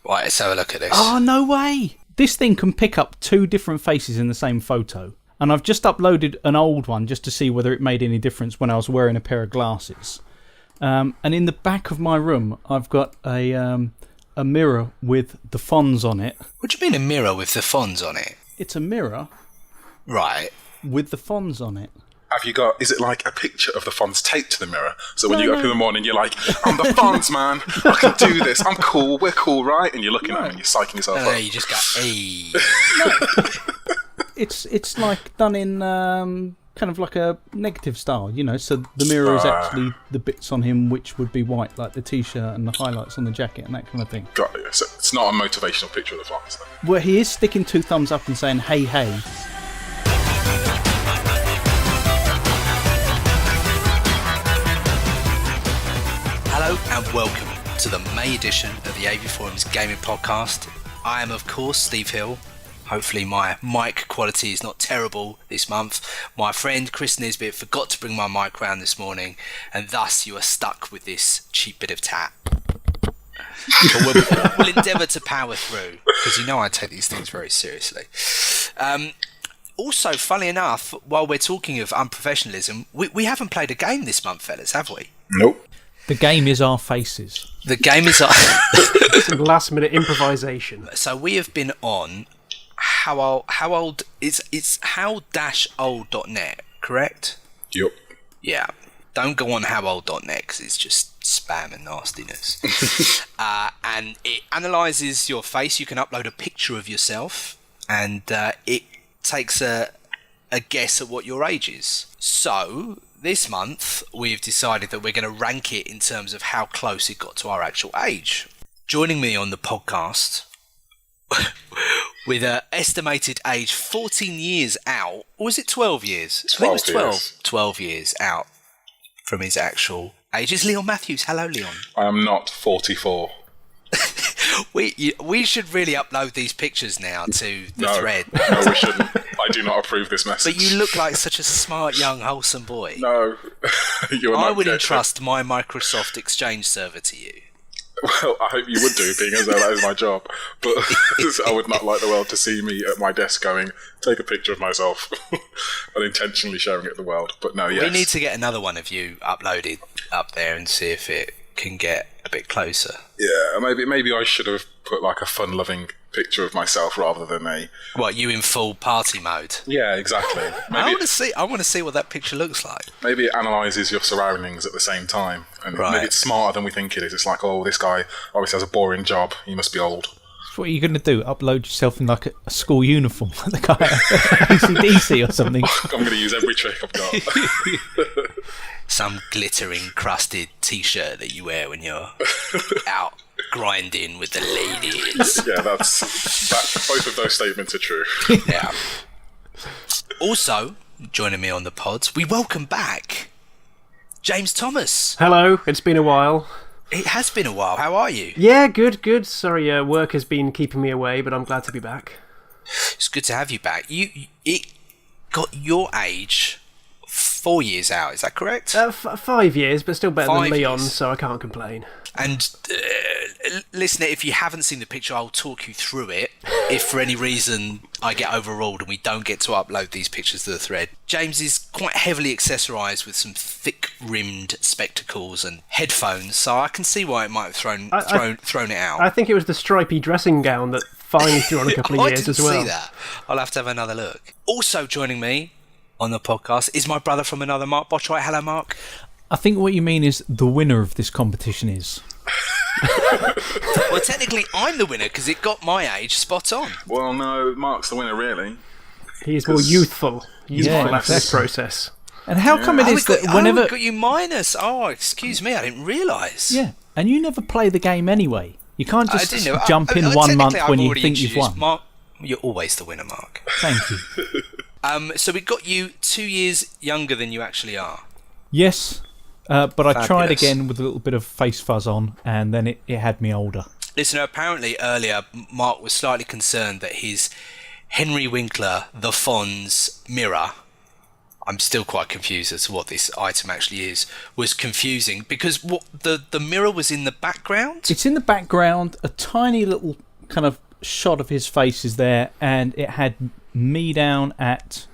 Right, let's have a look at this. Oh, no way! This thing can pick up 2 different faces in the same photo. And I've just uploaded an old one just to see whether it made any difference when I was wearing a pair of glasses. And in the back of my room, I've got a mirror with the Fonz on it. What do you mean a mirror with the Fonz on it? It's a mirror. Right. With the Fonz on it. Have you got, is it like a picture of the Fonz taped to the mirror? So when you get up in the morning, you're like, I'm the Fonz, man. I can do this. I'm cool. We're cool, right? And you're looking at them and you're psyching yourself No, up. you just go, hey. It's like done in kind of like a negative style, you know. So the mirror is actually the bits on him which would be white, like the t-shirt and the highlights on the jacket and that kind of thing. Got it. So it's not a motivational picture of the Fonz, then. Well, he is sticking 2 thumbs up and saying, hey, hey. Hello and welcome to the May edition of the AVForums Gaming Podcast. I am, of course, Steve Hill. Hopefully my mic quality is not terrible this month. My friend Chris Nisbet forgot to bring my mic round this morning, and thus you are stuck with this cheap bit of tat. But we'll endeavour to power through, because you know I take these things very seriously. Also, funnily enough, while we're talking of unprofessionalism, we haven't played a game this month, fellas, have we? Nope. The game is our faces. The game is our... Some last-minute improvisation. So we have been on how old it's how-old.net, correct? Yep. Yeah. Don't go on howold.net because it's just spam and nastiness. And it analyses your face. You can upload a picture of yourself, and it takes a guess at what your age is. So this month we've decided that we're going to rank it in terms of how close it got to our actual age. Joining me on the podcast with an estimated age 14 years out, or was it 12 years? I think it was 12 years out from his actual age. Is Leon Matthews. Hello, Leon. I am not 44. We should really upload these pictures now to the thread. No, we shouldn't. I do not approve this message. But you look like such a smart, young, wholesome boy. No, you are not. I would entrust my Microsoft Exchange server to you. Well, I hope you would do, being as though that is my job. But I would not like the world to see me at my desk going, take a picture of myself, and intentionally sharing it to the world. But no, yes. We need to get another one of you uploaded up there and see if it can get a bit closer. Yeah, maybe I should have put like a fun-loving picture of myself rather than a... What, you in full party mode? Yeah, exactly. I want to see what that picture looks like. Maybe it analyses your surroundings at the same time, and maybe it's smarter than we think it is. It's like, oh, this guy obviously has a boring job. He must be old. So what are you going to do? Upload yourself in like a school uniform, like the guy at ACDC or something? I'm going to use every trick I've got. Some glittering, crusted T-shirt that you wear when you're out grinding with the ladies. Yeah, both of those statements are true. Yeah. Also, joining me on the pod, we welcome back James Thomas. Hello, it's been a while. It has been a while. How are you? Yeah, good. Sorry, work has been keeping me away, but I'm glad to be back. It's good to have you back. It got your age 4 years out, is that correct? 5 years, but still better than 5 Leon, years. so I can't complain. And listener, if you haven't seen the picture, I'll talk you through it. If for any reason I get overruled and we don't get to upload these pictures to the thread, James is quite heavily accessorised with some thick-rimmed spectacles and headphones, so I can see why it might have thrown it out. I think it was the stripy dressing gown that finally threw on a couple of years as well. I didn't see that. I'll have to have another look. Also joining me on the podcast is my brother from another, Mark Botwright. Hello, Mark. I think what you mean is the winner of this competition is... Well, technically, I'm the winner because it got my age spot on. Well, no, Mark's the winner, really. He is more youthful after this process. And how come it is that whenever... we got you minus. Oh, excuse me, I didn't realise. Yeah, and you never play the game anyway. You can't just jump in 1 month when you think you've won. Mark, you're always the winner, Mark. Thank you. So we got you 2 years younger than you actually are. Yes, but I Fabulous. tried again with a little bit of face fuzz on, and then it had me older. Listener, apparently earlier Mark was slightly concerned that his Henry Winkler, the Fonz mirror I'm still quite confused as to what this item actually is. Was confusing because what the mirror was in the background. It's in the background. A tiny little kind of shot of his face is there, and it had me down at.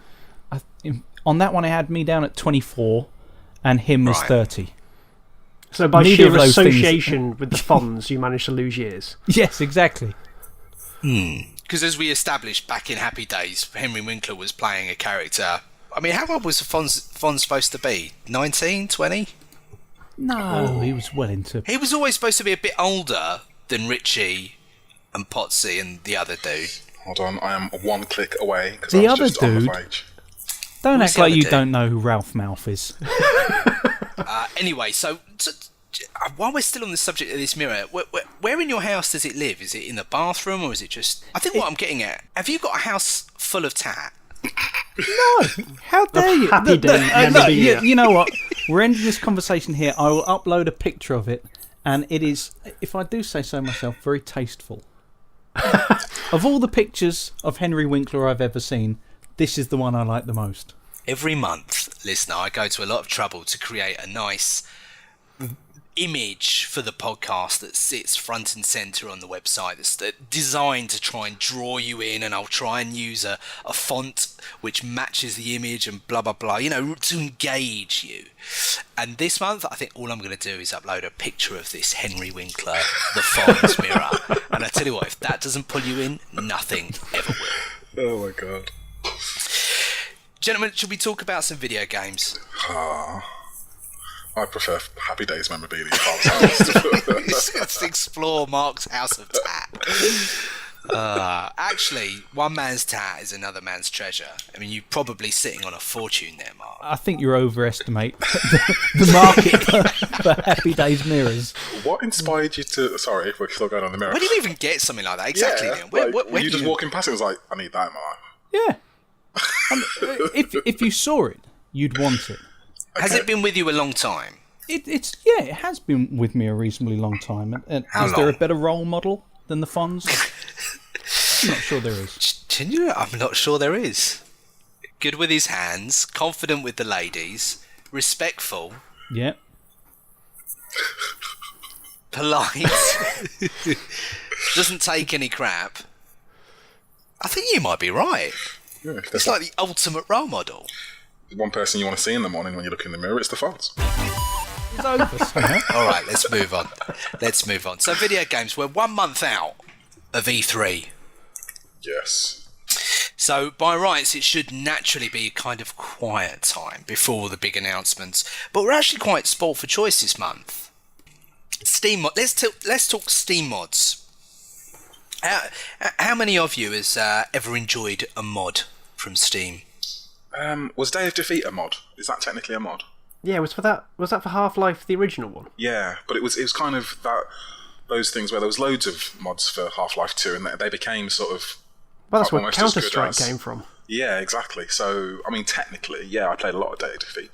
On that one, it had me down at 24, and him as 30. So by Neither sheer of those association with the Fonz, you managed to lose years. Yes, exactly. Because as we established back in Happy Days, Henry Winkler was playing a character. I mean, how old was Fonz supposed to be? 19, 20? No, he was well into. He was always supposed to be a bit older than Richie and Potsy and the other dude. Hold on, I am one click away because The I was other just on the dude- page. Don't Who's act the like other you dude? don't know who Ralph Mouth is. Anyway, so while we're still on the subject of this mirror, where in your house does it live? Is it in the bathroom or is it just... I think what I'm getting at, have you got a house full of tat? No, how dare you? Happy Day Look, memorabilia. you know what? We're ending this conversation here. I will upload a picture of it, and it is, if I do say so myself, very tasteful. Of all the pictures of Henry Winkler I've ever seen, this is the one I like the most. Every month, listener, I go to a lot of trouble to create a nice image for the podcast that sits front and centre on the website. That's designed to try and draw you in, and I'll try and use a font which matches the image and blah blah blah, to engage you. And this month I think all I'm going to do is upload a picture of this Henry Winkler the Fonz mirror, and I tell you what, if that doesn't pull you in, nothing ever will. Oh my god. Gentlemen, should we talk about some video games? I prefer Happy Days memorabilia. Let's explore Mark's House of Tat. Actually, one man's tat is another man's treasure. I mean, you're probably sitting on a fortune there, Mark. I think you overestimate the market for Happy Days mirrors. What inspired you to... Sorry, if we're still going on the mirror. Where do you even get something like that? Exactly. Yeah, Neil. Where you do just walking past it and was like, I need that in my life. Yeah. If you saw it, you'd want it. Has it been with you a long time? It has been with me a reasonably long time. And How is there a long? better role model than the Fonz? I'm not sure there is. I'm not sure there is. Good with his hands, confident with the ladies, respectful, Yeah. polite, doesn't take any crap. I think you might be right. Yeah, if It's there's like the ultimate role model. one person you want to see in the morning when you look in the mirror, it's the Fonz. It's over somehow. All right, let's move on. So video games, we're 1 month out of E3. Yes. So by rights, it should naturally be a kind of quiet time before the big announcements. But we're actually quite spoilt for choice this month. Steam mod. Let's talk Steam mods. How many of you has ever enjoyed a mod from Steam? Was Day of Defeat a mod? Is that technically a mod? Yeah, was that for Half-Life, the original one? Yeah, but it was kind of those things where there was loads of mods for Half-Life 2 and they became sort of... Well, that's where almost as good Counter-Strike as- came from. Yeah, exactly. So, I mean, technically, yeah, I played a lot of Day of Defeat.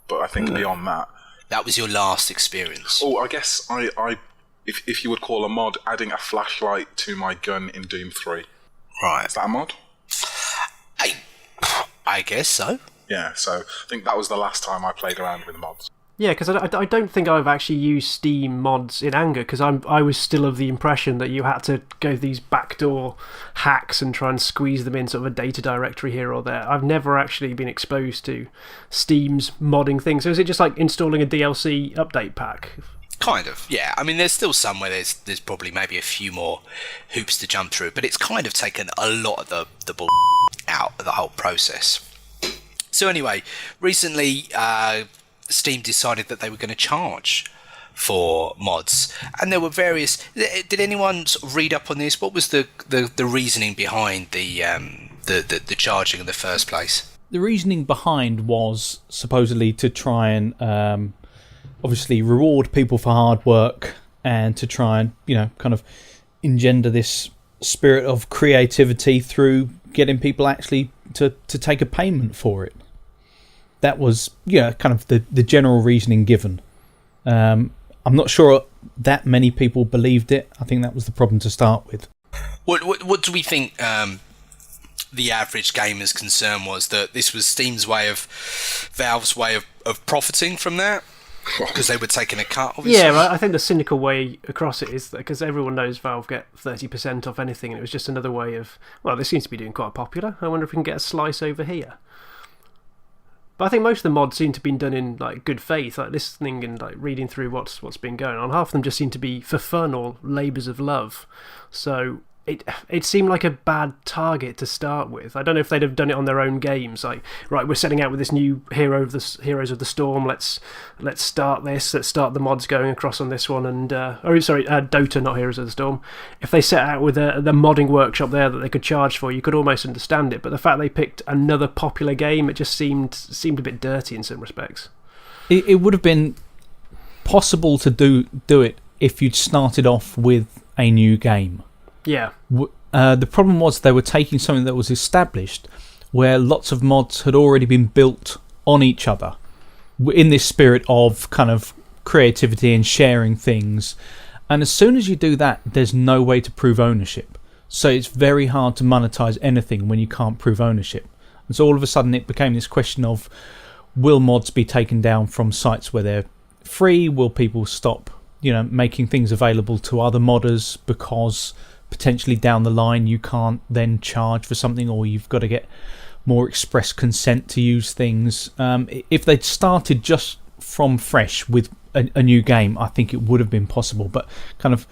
But I think beyond that... That was your last experience. Oh, I guess if you would call a mod adding a flashlight to my gun in Doom 3. Right. Is that a mod? I guess so. Yeah, so I think that was the last time I played around with mods. Yeah, because I don't think I've actually used Steam mods in anger, because I was still of the impression that you had to go these backdoor hacks and try and squeeze them in sort of a data directory here or there. I've never actually been exposed to Steam's modding thing. So is it just like installing a DLC update pack? Kind of, yeah. I mean, there's still some where there's probably maybe a few more hoops to jump through, but it's kind of taken a lot of the bull out of the whole process. So anyway, recently Steam decided that they were going to charge for mods, and there were various... Did anyone sort of read up on this? What was the reasoning behind the charging in the first place? The reasoning behind was supposedly to try and obviously reward people for hard work, and to try and, kind of engender this spirit of creativity through getting people actually to take a payment for it. That was, kind of the general reasoning given. I'm not sure that many people believed it. I think that was the problem to start with. What do we think the average gamer's concern was that this was Valve's way of profiting from that, because they were taking a cut, obviously. Yeah, I think the cynical way across it is that because everyone knows Valve get 30% off anything, and it was just another way of, well, this seems to be doing quite popular. I wonder if we can get a slice over here. But I think most of the mods seem to have been done in like good faith, like listening and like reading through what's been going on. Half of them just seem to be for fun or labours of love. So it seemed like a bad target to start with. I don't know if they'd have done it on their own games, like, right, we're setting out with this new Heroes of the Storm. Let's start this. Let's start the mods going across on this one. And Dota, not Heroes of the Storm. If they set out with the modding workshop there that they could charge for, you could almost understand it. But the fact they picked another popular game, it just seemed a bit dirty in some respects. It would have been possible to do it if you'd started off with a new game. Yeah. The problem was they were taking something that was established, where lots of mods had already been built on each other, in this spirit of kind of creativity and sharing things. And as soon as you do that, there's no way to prove ownership. So it's very hard to monetize anything when you can't prove ownership. And so all of a sudden it became this question of, will mods be taken down from sites where they're free? Will people stop, making things available to other modders because potentially down the line you can't then charge for something, or you've got to get more express consent to use things? If they'd started just from fresh with a new game, I think it would have been possible, but kind of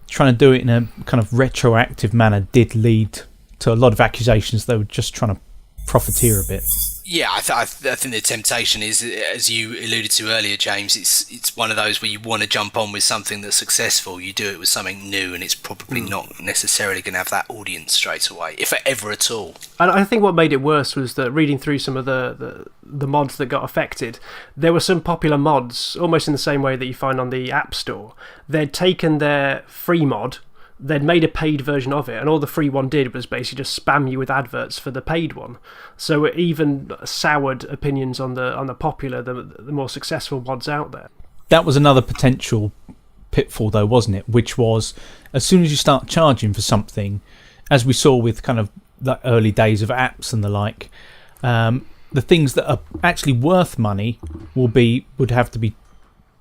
trying to do it in a kind of retroactive manner did lead to a lot of accusations they were just trying to profiteer a bit. Yeah, I think the temptation is, as you alluded to earlier, James, it's one of those where you want to jump on with something that's successful. You do it with something new, and it's probably not necessarily going to have that audience straight away, if ever at all. And I think what made it worse was that reading through some of the mods that got affected, there were some popular mods, almost in the same way that you find on the App Store. They'd taken their free mod, they'd made a paid version of it, and all the free one did was basically just spam you with adverts for the paid one. So it even soured opinions on the popular, the more successful mods out there. That was another potential pitfall, though, wasn't it? Which was, as soon as you start charging for something, as we saw with kind of the early days of apps and the like, the things that are actually worth money would have to be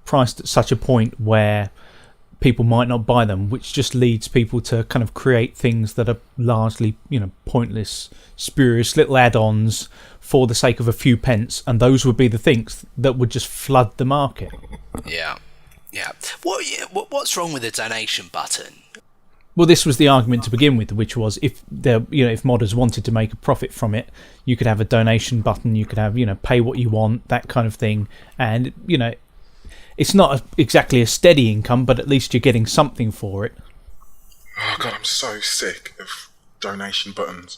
priced at such a point where people might not buy them, which just leads people to kind of create things that are largely, pointless, spurious little add-ons for the sake of a few pence, and those would be the things that would just flood the market. Yeah. What's wrong with the donation button? Well, this was the argument to begin with, which was if modders wanted to make a profit from it, you could have a donation button, you could have, pay what you want, that kind of thing, and, it's not exactly a steady income, but at least you're getting something for it. Oh God, I'm so sick of donation buttons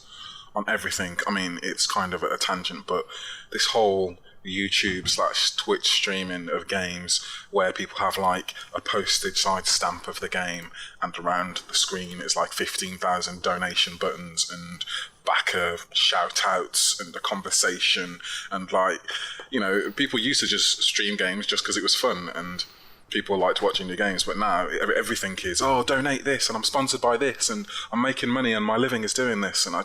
on everything. I mean, it's kind of a tangent, but this whole YouTube/Twitch streaming of games where people have like a postage size stamp of the game, and around the screen is like 15,000 donation buttons and backer shout outs and a conversation, and people used to just stream games just because it was fun and people liked watching the games, but now everything is, donate this and I'm sponsored by this and I'm making money and my living is doing this, and I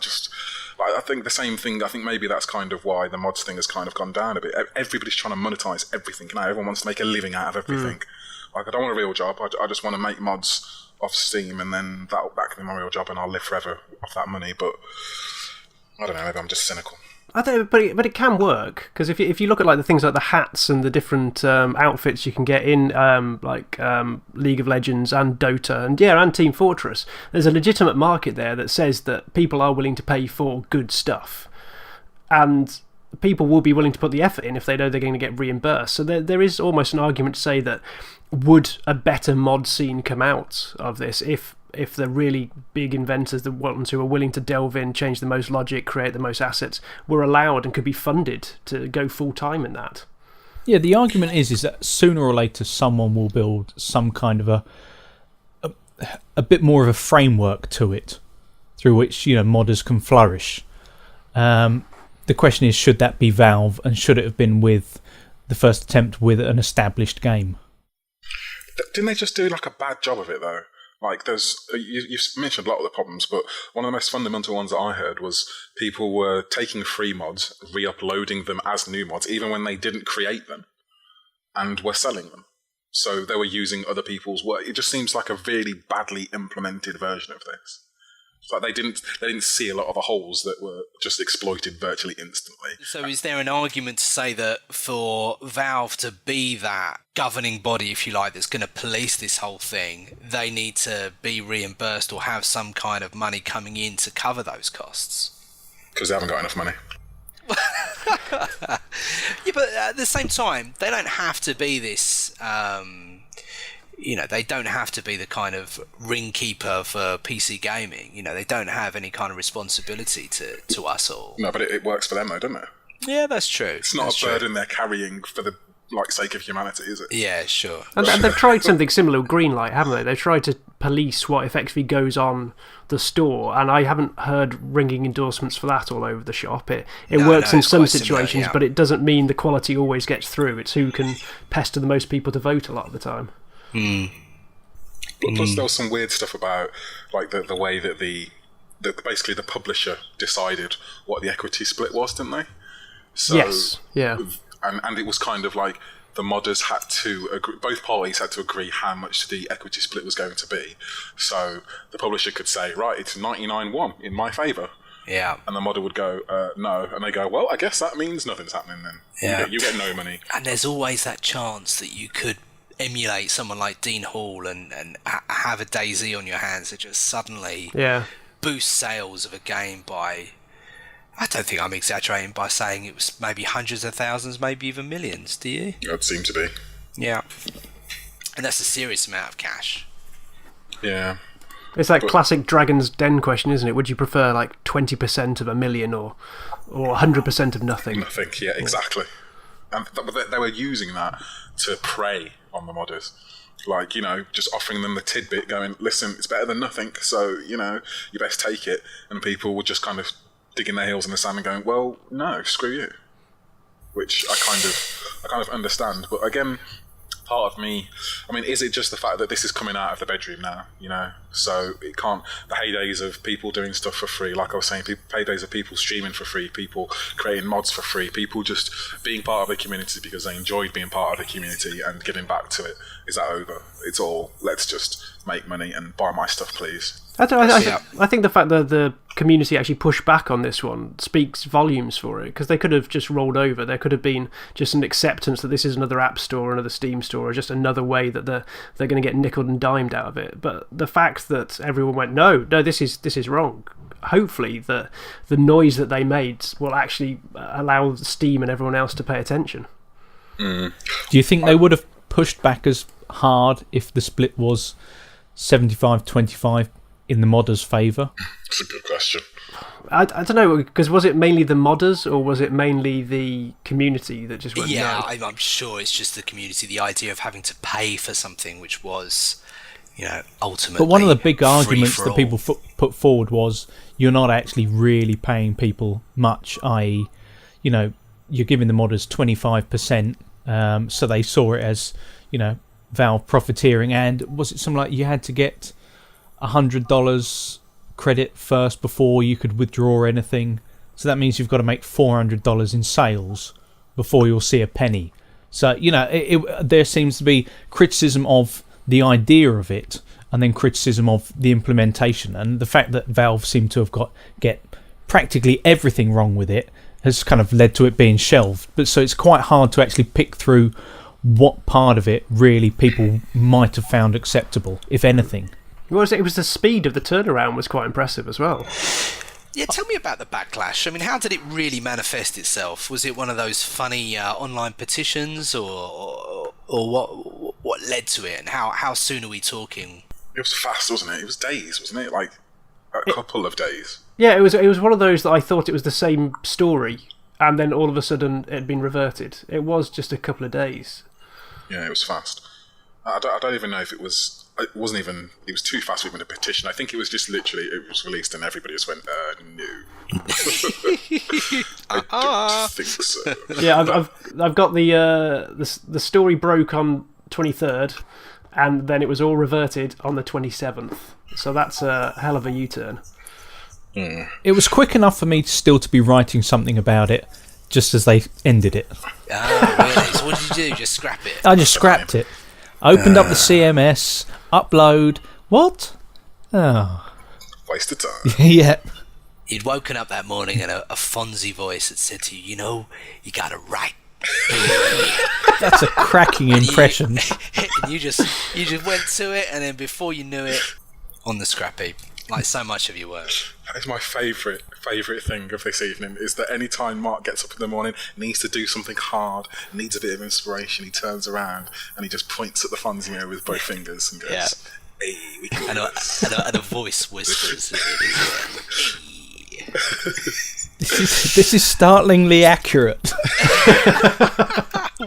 think the same thing. I think maybe that's kind of why the mods thing has kind of gone down a bit. Everybody's trying to monetize everything now. Everyone wants to make a living out of everything. I don't want a real job. I just want to make mods off Steam, and then that can be my real job, and I'll live forever off that money. But I don't know. Maybe I'm just cynical. I don't, but it can work, because if you look at like the things like the hats and the different outfits you can get in League of Legends and Dota and Team Fortress, there's a legitimate market there that says that people are willing to pay for good stuff, and people will be willing to put the effort in if they know they're going to get reimbursed. So there is almost an argument to say that would a better mod scene come out of this if the really big inventors, the ones who are willing to delve in, change the most logic, create the most assets, were allowed and could be funded to go full-time in that. Yeah, the argument is that sooner or later someone will build some kind of a bit more of a framework to it through which modders can flourish. The question is, should that be Valve, and should it have been with the first attempt with an established game? Didn't they just do like a bad job of it though? Like, you've mentioned a lot of the problems, but one of the most fundamental ones that I heard was people were taking free mods, re-uploading them as new mods, even when they didn't create them, and were selling them. So they were using other people's work. It just seems like a really badly implemented version of this. It's like they didn't see a lot of the holes that were just exploited virtually instantly. So is there an argument to say that for Valve to be that governing body, if you like, that's going to police this whole thing, they need to be reimbursed or have some kind of money coming in to cover those costs? Because they haven't got enough money. Yeah, but at the same time, they don't have to be this... they don't have to be the kind of ring keeper for PC gaming. They don't have any kind of responsibility to us all. No, but it works for them though, doesn't it? Yeah, that's true. It's not a burden they're carrying for the sake of humanity, is it? Yeah, sure. And they've tried something similar with Greenlight, haven't they? They've tried to police what effectively goes on the store, and I haven't heard ringing endorsements for that all over the shop. It works in some situations, similar, yeah. But it doesn't mean the quality always gets through. It's who can pester the most people to vote a lot of the time. Plus, there was some weird stuff about the way that basically the publisher decided what the equity split was, didn't they? So, yes. Yeah. And it was kind of like the modders had to agree, both parties had to agree how much the equity split was going to be. So the publisher could say, right, it's 99-1 in my favour. Yeah. And the modder would go, no. And they go, well, I guess that means nothing's happening then. Yeah. You get no money. And there's always that chance that you could emulate someone like Dean Hall and have a DayZ on your hands that just suddenly boost sales of a game by... I don't think I'm exaggerating by saying it was maybe hundreds of thousands, maybe even millions, do you? It seemed to be. Yeah. And that's a serious amount of cash. Yeah. It's that classic Dragon's Den question, isn't it? Would you prefer 20% of a million or 100% of nothing? Nothing, yeah, exactly. And they were using that to prey on the modders. Just offering them the tidbit, going, listen, it's better than nothing, so, you best take it. And people would just kind of digging their heels in the sand and going, well, no, screw you. Which I kind of understand. But again, part of me, is it just the fact that this is coming out of the bedroom now, So it can't, the heydays of people doing stuff for free, like I was saying, heydays of people streaming for free, people creating mods for free, people just being part of a community because they enjoyed being part of the community and giving back to it. Is that over? It's all, let's just make money and buy my stuff, please. I think the fact that the community actually pushed back on this one speaks volumes for it, because they could have just rolled over. There could have been just an acceptance that this is another app store, another Steam store, or just another way that they're going to get nickeled and dimed out of it. But the fact that everyone went, no, this is wrong. Hopefully, the noise that they made will actually allow Steam and everyone else to pay attention. Do you think they would have pushed back as hard if the split was 75-25 in the modders' favour? That's a good question. I don't know, because was it mainly the modders or was it mainly the community that just went no? I'm sure it's just the community, the idea of having to pay for something which was, ultimately... But one of the big arguments that people put forward was you're not actually really paying people much, i.e., you're giving the modders 25%, so they saw it as, Valve profiteering, and was it something like you had to get $100 credit first before you could withdraw anything, so that means you've got to make $400 in sales before you'll see a penny. So there seems to be criticism of the idea of it and then criticism of the implementation, and the fact that Valve seemed to have get practically everything wrong with it has kind of led to it being shelved. But so it's quite hard to actually pick through what part of it really people might have found acceptable, if anything. It was the speed of the turnaround was quite impressive as well. Yeah, tell me about the backlash. How did it really manifest itself? Was it one of those funny online petitions, or what led to it, and how soon are we talking? It was fast, wasn't it? It was days, wasn't it? Like a couple of days. Yeah, it was one of those that I thought it was the same story, and then all of a sudden it had been reverted. It was just a couple of days. Yeah, it was fast. I don't even know if it was... It wasn't even... It was too fast for even a petition. I think it was just literally... It was released and everybody just went, no. I don't think so. Yeah, I've got the story broke on 23rd, and then it was all reverted on the 27th. So that's a hell of a U-turn. It was quick enough for me still to be writing something about it, just as they ended it. Oh, really? So what did you do? Just scrap it? I just scrapped it. Opened up the CMS, upload. What? Oh. Waste of time. Yeah. You'd woken up that morning and a Fonzie voice had said to you, you got to write. That's a cracking impression. And you just went to it, and then before you knew it, on the scrap heap, like so much of your work. That is my favourite thing of this evening, is that any time Mark gets up in the morning, needs to do something hard, needs a bit of inspiration, he turns around and he just points at the Fonzie mirror with both fingers and goes, hey, we can do this. And a voice whispers it as well. This is startlingly accurate.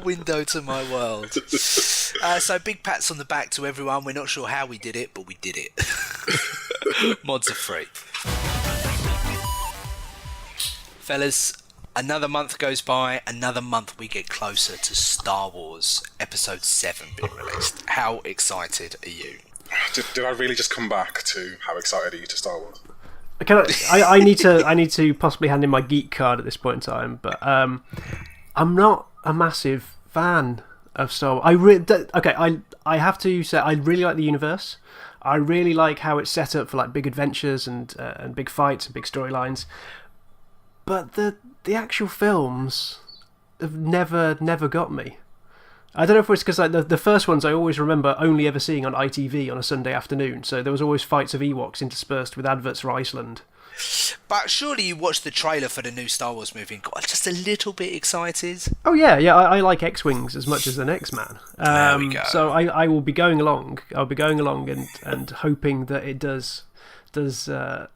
Window to my world. So big pats on the back to everyone. We're not sure how we did it, but we did it. Mods are free. Fellas, another month goes by, another month we get closer to Star Wars Episode 7 being released. How excited are you? Did I really just come back to how excited are you to Star Wars? I need to possibly hand in my geek card at this point in time, but I'm not a massive fan of Star Wars. I have to say I really like the universe. I really like how it's set up for like big adventures and big fights and big storylines. But the actual films have never got me. I don't know if it's because like the first ones I always remember only ever seeing on ITV on a Sunday afternoon, so there was always fights of Ewoks interspersed with adverts for Iceland. But surely you watched the trailer for the new Star Wars movie and got just a little bit excited. Oh yeah, I like X-Wings as much as the next man. There we go. So I will be going along. I'll be going along and hoping that it does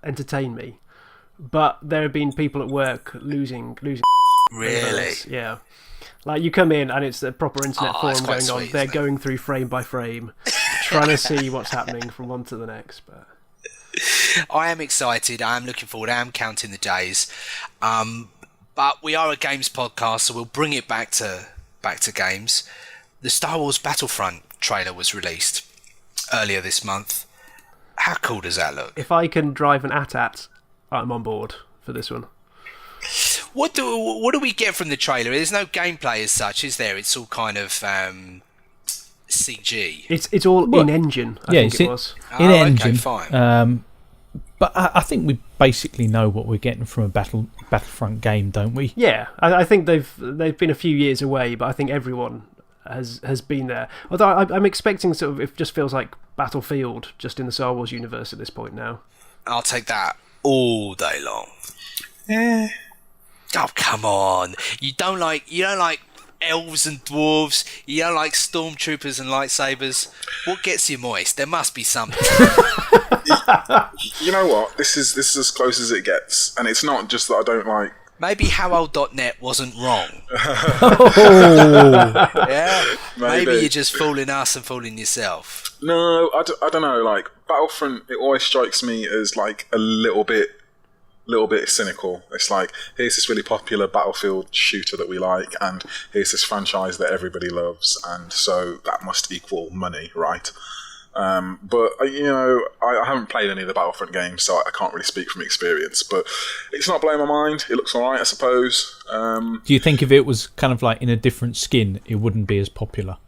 entertain me. But there have been people at work losing. Really? Yeah. Like you come in and it's a proper internet forum going sweet, on. They're going through frame by frame, trying to see what's happening from one to the next. But I am excited. I am looking forward. I am counting the days. But we are a games podcast, so we'll bring it back to games. The Star Wars Battlefront trailer was released earlier this month. How cool does that look? if I can drive an AT-AT, I'm on board for this one. What do we get from the trailer? There's no gameplay as such, is there? It's all kind of CG. It's all in engine. I think it was in engine. Okay, fine. But I think we basically know what we're getting from a Battlefront game, don't we? Yeah, I think they've been a few years away, but I think everyone has been there. Although I'm expecting sort of, it just feels like Battlefield just in the Star Wars universe at this point now. I'll take that all day long. Yeah. Oh, come on. You don't like elves and dwarves. You don't like stormtroopers and lightsabers. What gets you moist? There must be something. You know what? This is as close as it gets, and it's not just that I don't like. Maybe HowOld.net wasn't wrong. Yeah. Maybe you're just fooling us and fooling yourself. No, I don't know. Like Battlefront, it always strikes me as like a little bit cynical. It's like, here's this really popular Battlefield shooter that we like, and here's this franchise that everybody loves, and so that must equal money, right? But I haven't played any of the Battlefront games, so I can't really speak from experience. But it's not blowing my mind. It looks alright, I suppose. Do you think if it was kind of like in a different skin, it wouldn't be as popular?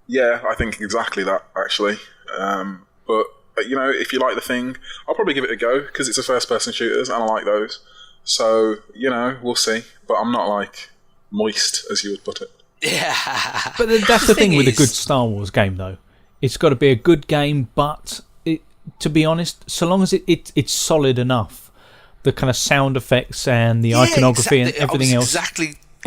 Yeah, I think exactly that, actually. But if you like the thing, I'll probably give it a go, because it's a first-person shooters, and I like those. So, we'll see. But I'm not, like, moist, as you would put it. Yeah. But that's the thing with a good Star Wars game, though. It's got to be a good game, but to be honest, so long as it's solid enough, the kind of sound effects and the iconography and everything else.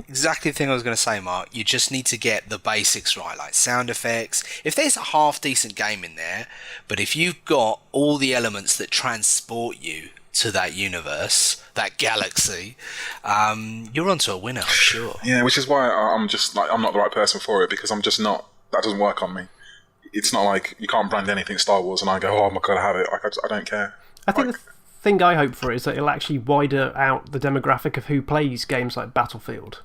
Exactly the thing I was going to say, Mark. You just need to get the basics right, like sound effects. If there's a half decent game in there, but if you've got all the elements that transport you to that universe, that galaxy, you're onto a winner, I'm sure. Yeah, which is why I'm just like, I'm not the right person for it, because I'm just not. That doesn't work on me. It's not like you can't brand anything Star Wars and I go, oh my god, I have it. Like I don't care. I think the thing I hope for is that it'll actually widen out the demographic of who plays games like Battlefield.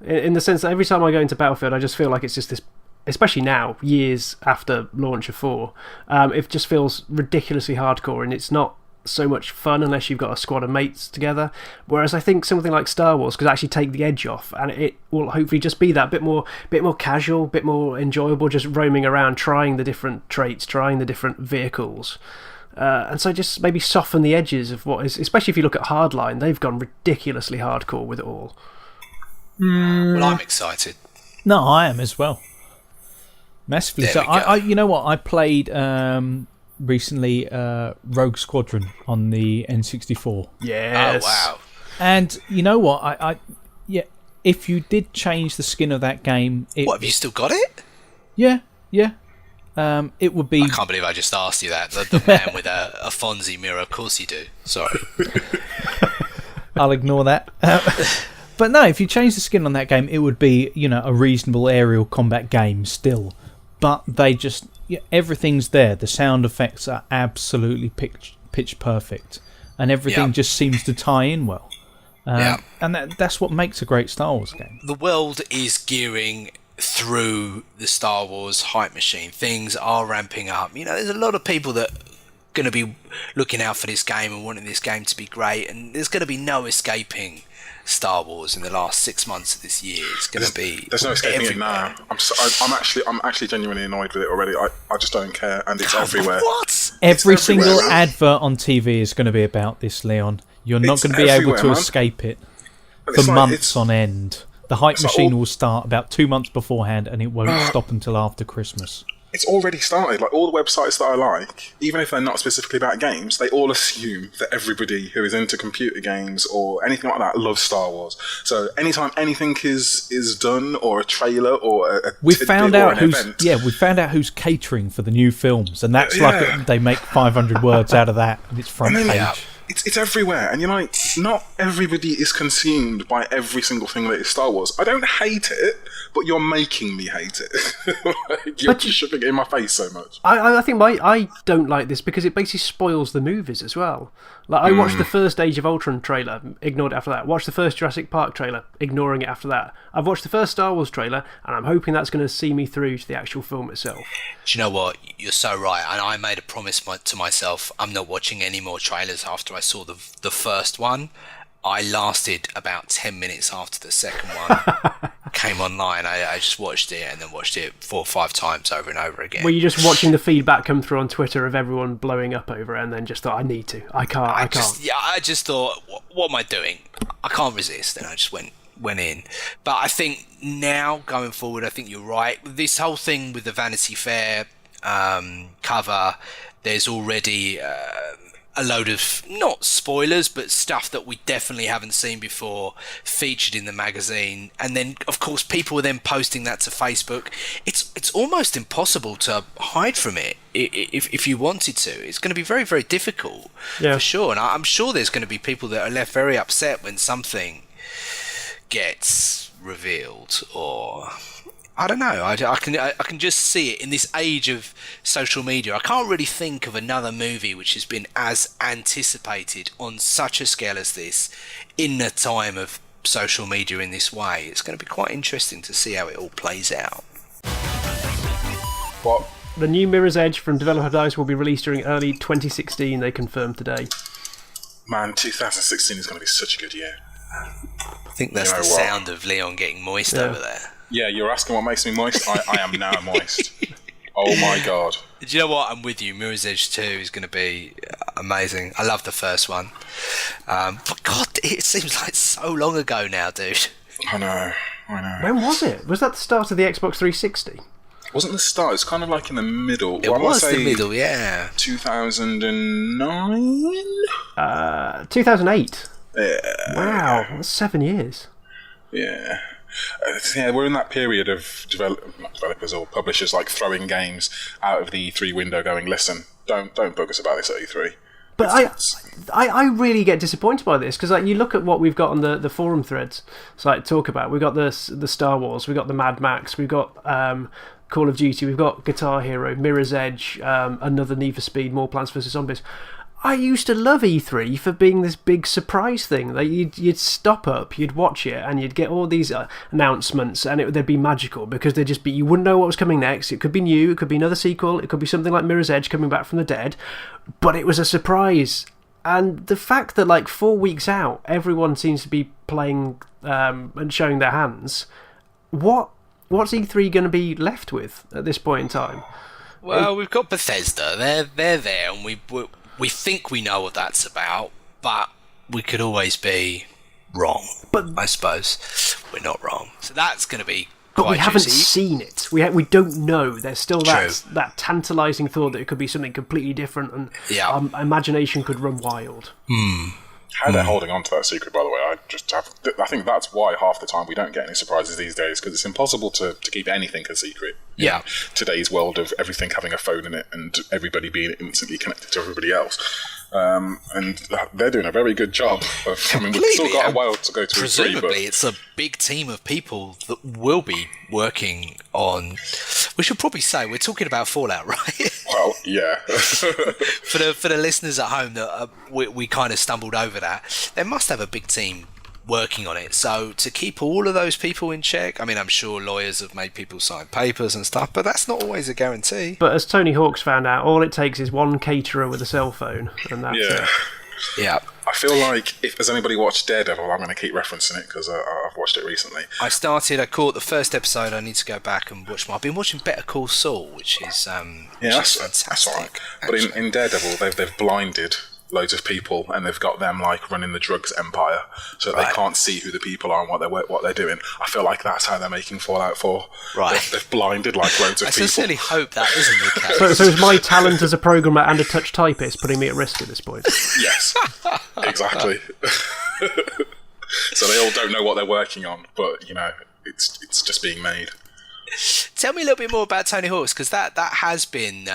In the sense that every time I go into Battlefield, I just feel like it's just this especially now, years after launch of 4, it just feels ridiculously hardcore, and it's not so much fun unless you've got a squad of mates together. Whereas I think something like Star Wars could actually take the edge off, and it will hopefully just be that bit more casual, bit more enjoyable, just roaming around, trying the different traits, trying the different vehicles. And so just maybe soften the edges of what is, especially if you look at Hardline, they've gone ridiculously hardcore with it all. Well, I'm excited. No, I am as well. Massively. There So we go. I you know what? I played recently Rogue Squadron on the N64. Yes. Oh, wow. And you know what? I if you did change the skin of that game, What, have you still got it? yeah. It would be. I can't believe I just asked you that. The man with a Fonzie mirror. Of course you do. Sorry. I'll ignore that. But no, if you change the skin on that game, it would be, a reasonable aerial combat game still. But they just, everything's there. The sound effects are absolutely pitch perfect, and everything just seems to tie in well. And that's what makes a great Star Wars game. The world is gearing through the Star Wars hype machine. Things are ramping up. There's a lot of people that are going to be looking out for this game and wanting this game to be great, and there's going to be no escaping Star Wars in the last 6 months of this year. It's going to be. There's no escaping it now. I'm actually genuinely annoyed with it already. I just don't care, and it's everywhere. What? Every It's single everywhere. advert on TV is going to be about this, Leon. You're not It's going to be able to everywhere, man. escape it And for it's like- months it's- on end. The hype it's like machine all- will start about 2 months beforehand, and it won't stop until after Christmas. It's already started. Like, all the websites that I like, even if they're not specifically about games, they all assume that everybody who is into computer games or anything like that loves Star Wars. So anytime anything is done, or a trailer, or a We tidbit found or out an who's event, we found out who's catering for the new films, and that's Yeah. like they make 500 words out of that, and it's front And then, page. it's everywhere, and you're like, not everybody is consumed by every single thing that is Star Wars. I don't hate it, but you're making me hate it. Like, you're just shoving it in my face so much. I think I don't like this because it basically spoils the movies as well. Like, I watched the first Age of Ultron trailer, ignored it after that. Watched the first Jurassic Park trailer, ignoring it after that. I've watched the first Star Wars trailer, and I'm hoping that's going to see me through to the actual film itself. Do you know what? You're so right. And I made a promise to myself, I'm not watching any more trailers after I saw the first one. I lasted about 10 minutes after the second one came online. I just watched it and then watched it 4 or 5 times over and over again. Were you just watching the feedback come through on Twitter of everyone blowing up over it, and then just thought, I need to. I can't. I just thought, what am I doing? I can't resist, and I just went in. But I think now, going forward, I think you're right. This whole thing with the Vanity Fair cover, there's already a load of, not spoilers, but stuff that we definitely haven't seen before featured in the magazine. And then, of course, people are then posting that to Facebook. It's almost impossible to hide from it if you wanted to. It's going to be very, very difficult, for sure. And I'm sure there's going to be people that are left very upset when something gets revealed, or I don't know. I can just see it in this age of social media. I can't really think of another movie which has been as anticipated on such a scale as this in the time of social media in this way. It's going to be quite interesting to see how it all plays out. What? The new Mirror's Edge from Developer Dice will be released during early 2016, they confirmed today. Man, 2016 is going to be such a good year. I think that's You know the what? sound of Leon getting moist over there. Yeah, you're asking what makes me moist? I am now moist. Oh my god. Do you know what? I'm with you. Mirror's Edge 2 is going to be amazing. I love the first one. But God, it seems like so long ago now, dude. I know. When was it? Was that the start of the Xbox 360? Wasn't the start? It's kind of like in the middle. It Well, I was wanna the say middle, yeah. 2009? 2008. Yeah. Wow, that's 7 years. Yeah. Yeah, we're in that period of not developers or publishers like throwing games out of the E3 window going, listen, don't bug us about this at E3. But I really get disappointed by this, because like, you look at what we've got on the forum threads, so like talk about, we've got the Star Wars, we've got the Mad Max, we've got Call of Duty, we've got Guitar Hero, Mirror's Edge, another Need for Speed, more Plants vs Zombies. I used to love E3 for being this big surprise thing. Like you'd stop up, you'd watch it, and you'd get all these announcements, and they'd be magical because they'd just be, you wouldn't know what was coming next. It could be new, it could be another sequel, it could be something like Mirror's Edge coming back from the dead, but it was a surprise. And the fact that like 4 weeks out, everyone seems to be playing and showing their hands, what's E3 going to be left with at this point in time? Well, we've got Bethesda. They're there, and we think we know what that's about, but we could always be wrong. But I suppose we're not wrong. So that's going to be but quite we haven't juicy. seen it. We don't know. There's still that tantalising thought that it could be something completely different, and imagination could run wild. How they're holding on to that secret, by the way, I think that's why half the time we don't get any surprises these days, because it's impossible to keep anything a secret. Yeah. In today's world of everything having a phone in it and everybody being instantly connected to everybody else. And they're doing a very good job of, I mean, we've still got a while to go to presumably it's a big team of people that will be working on, we should probably say we're talking about Fallout, right? Well, yeah. for the listeners at home that we kind of stumbled over that, they must have a big team working on it. So to keep all of those people in check, I mean, I'm sure lawyers have made people sign papers and stuff, but that's not always a guarantee. But as Tony Hawk's found out, all it takes is one caterer with a cell phone, and that's it. Yeah. I feel like if has anybody watched Daredevil, I'm going to keep referencing it because I've watched it recently. I caught the first episode. I need to go back and watch more. I've been watching Better Call Saul, which is fantastic. That's all right. But in Daredevil, they've blinded loads of people, and they've got them like running the drugs empire, so they can't see who the people are and what they're doing. I feel like that's how they're making Fallout 4. Right, they've blinded like loads of people. I sincerely hope that isn't the case. So is my talent as a programmer and a touch typist putting me at risk at this point? Yes, exactly. So they all don't know what they're working on, but you know, it's just being made. Tell me a little bit more about Tony Hawk's, because that has been.